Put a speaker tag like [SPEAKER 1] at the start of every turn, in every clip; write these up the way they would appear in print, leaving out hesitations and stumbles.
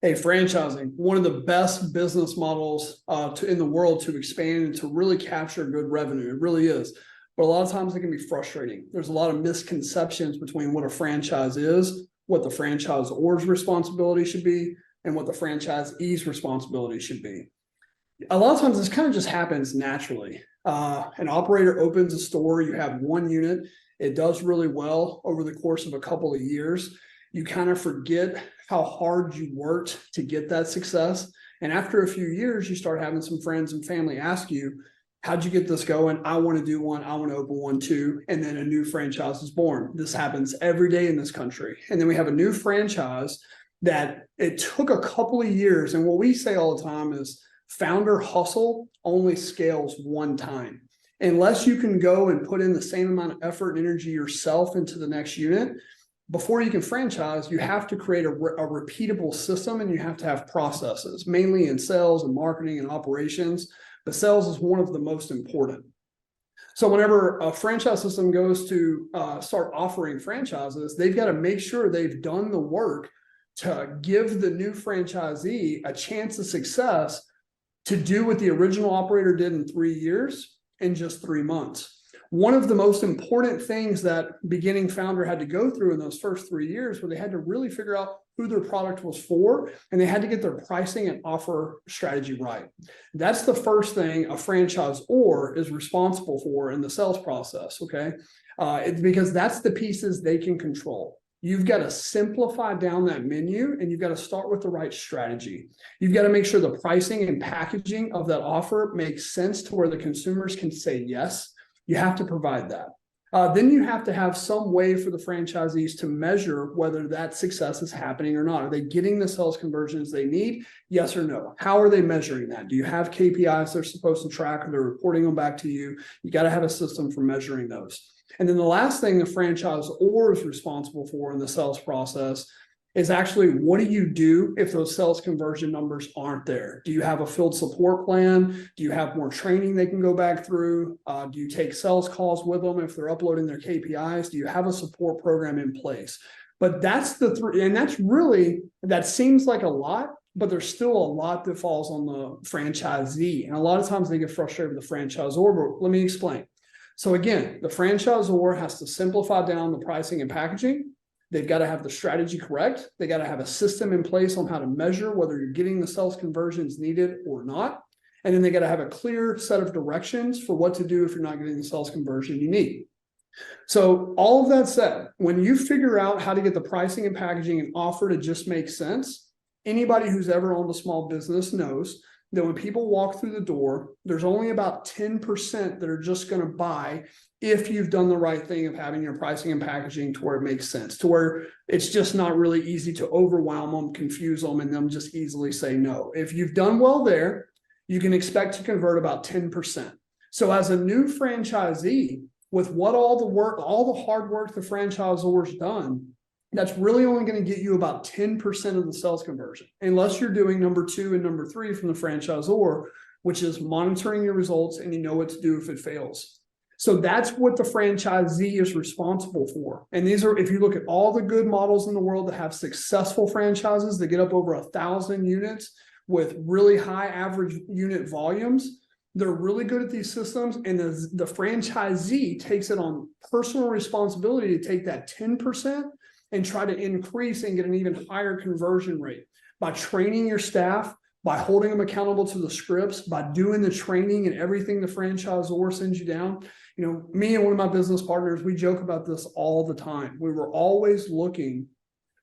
[SPEAKER 1] Hey, franchising, one of the best business models in the world to expand and to really capture good revenue. It really is. But a lot of times it can be frustrating. There's a lot of misconceptions between what a franchise is, what the franchisor's responsibility should be, and what the franchisee's responsibility should be. A lot of times this kind of just happens naturally. An operator opens a store, you have one unit, it does really well over the course of a couple of years. You kind of forget how hard you worked to get that success. And after a few years, you start having some friends and family ask you, how'd you get this going? I want to do one. I want to open one too. And then a new franchise is born. This happens every day in this country. And then we have a new franchise that it took a couple of years. And what we say all the time is founder hustle only scales one time. Unless you can go and put in the same amount of effort and energy yourself into the next unit, before you can franchise, you have to create a repeatable system, and you have to have processes, mainly in sales and marketing and operations. But sales is one of the most important. So whenever a franchise system goes to start offering franchises, they've got to make sure they've done the work to give the new franchisee a chance of success to do what the original operator did in 3 years in just 3 months. One of the most important things that beginning founder had to go through in those first 3 years, where they had to really figure out who their product was for, and they had to get their pricing and offer strategy right. That's the first thing a franchisor is responsible for in the sales process, okay? It's because that's the pieces they can control. You've got to simplify down that menu, and you've got to start with the right strategy. You've got to make sure the pricing and packaging of that offer makes sense to where the consumers can say yes. You have to provide that. Then you have to have some way for the franchisees to measure whether that success is happening or not. Are they getting the sales conversions they need? Yes or no? How are they measuring that? Do you have KPIs they're supposed to track, or they're reporting them back to you? You got to have a system for measuring those. And then the last thing the franchisor is responsible for in the sales process is actually, what do you do if those sales conversion numbers aren't there? Do you have a field support plan? Do you have more training they can go back through? Do you take sales calls with them if they're uploading their KPIs? Do you have a support program in place? But that's the three, and that's really, that seems like a lot, but there's still a lot that falls on the franchisee. And a lot of times they get frustrated with the franchisor, but let me explain. So again, the franchisor has to simplify down the pricing and packaging. They've got to have the strategy correct. They got to have a system in place on how to measure whether you're getting the sales conversions needed or not. And then they got to have a clear set of directions for what to do if you're not getting the sales conversion you need. So all of that said, when you figure out how to get the pricing and packaging and offer to just make sense, anybody who's ever owned a small business knows that when people walk through the door, there's only about 10% that are just going to buy if you've done the right thing of having your pricing and packaging to where it makes sense, to where it's just not really easy to overwhelm them, confuse them, and them just easily say no. If you've done well there, you can expect to convert about 10%. So as a new franchisee, with what all the hard work the franchisor's done, that's really only going to get you about 10% of the sales conversion, unless you're doing number 2 and number 3 from the franchisor, which is monitoring your results and you know what to do if it fails. So that's what the franchisee is responsible for. And these are, if you look at all the good models in the world that have successful franchises that get up over 1,000 units with really high average unit volumes, they're really good at these systems. And the franchisee takes it on personal responsibility to take that 10% and try to increase and get an even higher conversion rate by training your staff, by holding them accountable to the scripts, by doing the training and everything the franchisor sends you down. You know, me and one of my business partners, we joke about this all the time. We were always looking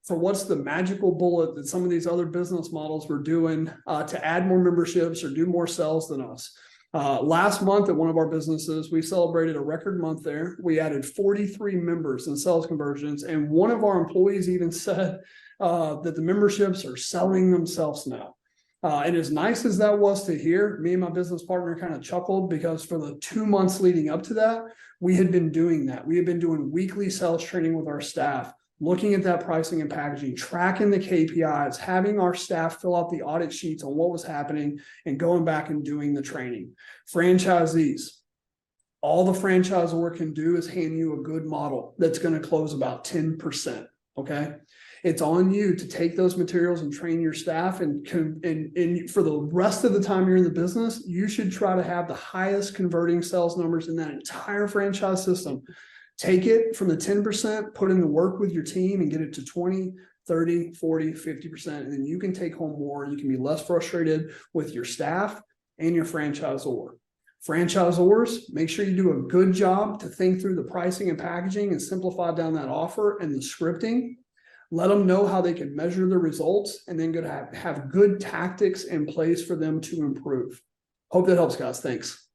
[SPEAKER 1] for what's the magical bullet that some of these other business models were doing to add more memberships or do more sales than us. Last month at one of our businesses, we celebrated a record month there. We added 43 members in sales conversions. And one of our employees even said that the memberships are selling themselves now. And as nice as that was to hear, me and my business partner kind of chuckled, because for the 2 months leading up to that, we had been doing that. We had been doing weekly sales training with our staff, looking at that pricing and packaging, tracking the KPIs, having our staff fill out the audit sheets on what was happening, and going back and doing the training. Franchisees, all the franchisor can do is hand you a good model that's going to close about 10%. Okay. It's on you to take those materials and train your staff. And for the rest of the time you're in the business, you should try to have the highest converting sales numbers in that entire franchise system. Take it from the 10%, put in the work with your team and get it to 20, 30, 40, 50%. And then you can take home more. You can be less frustrated with your staff and your franchisor. Franchisors, make sure you do a good job to think through the pricing and packaging and simplify down that offer and the scripting. Let them know how they can measure the results, and then have good tactics in place for them to improve. Hope that helps, guys. Thanks.